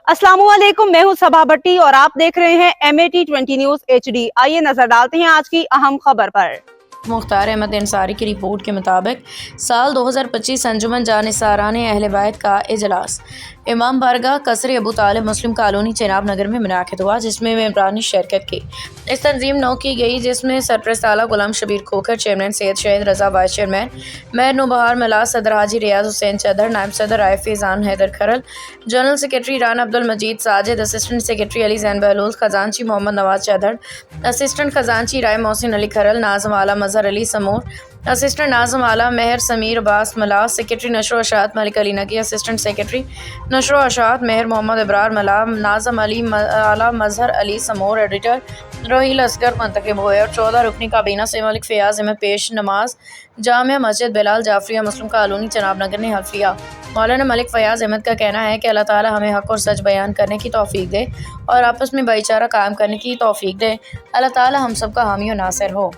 अस्सलाम वालेकुम, मैं हूं सबा भट्टी और आप देख रहे हैं MAT20 न्यूज HD। आइए नजर डालते हैं आज की अहम खबर पर। मुख्तार अहमद अंसारी की रिपोर्ट के मुताबिक साल 2025 अंजुमन जानिसारान अहले बैत का इजलास इमाम बारगाह कसर अबू तालिब मुस्लिम कॉलोनी चेनाब नगर में मुनाकिद हुआ, जिसमें मेहरबानी शिरकत की। इस तंजीम नौ की गई, जिसमें सरपरस्त आला गुलाम शबीर खोखर, चेयरमैन सैयद शहीद रजा, वाइस चेयरमैन मेहर नुबहार मलाज, सदर हाजी रियाज हुसैन चदर, नायब सदर आयफ आन हैदर खरल, जनरल सेक्रेटरी राना अब्दुल मजीद Sajid, assistant secretary Ali Jain बहलूल, खजांची मोहम्मद नवाज चदर, असिस्टेंट खजांची राय मोहसिन अली खरल, नाज़म आला मजहर अली समूर, असिस्टेंट नाज़म आला मेहर समीर अब्बास मलाज, सेक्रेटरी नशरो अशात मलिक अली नकी, असिस्टेंट सेक्रेटरी नशरो अशात मेहर मोहम्मद इब्रार मलाम, नाज़म अली आला मजहर अली समूर, एडिटर रोहिल असगर मुंतखब हुए और 14 रुकनी काबीना से मलिक फ़याज़ अहमद पेश नमाज जामिया मस्जिद बिलाल जाफरिया मुस्लिम कॉलोनी चेनाब नगर ने हल्फ लिया। मौलाना मलिक फ़याज़ अहमद का कहना है कि अल्लाह ताला हमें हक़ और सच बयान करने की तौफ़ीक दे और आपस में भाईचारा कायम करने की तौफ़ीक दे। अल्लाह ताला हम सब का हामी और नासिर हो।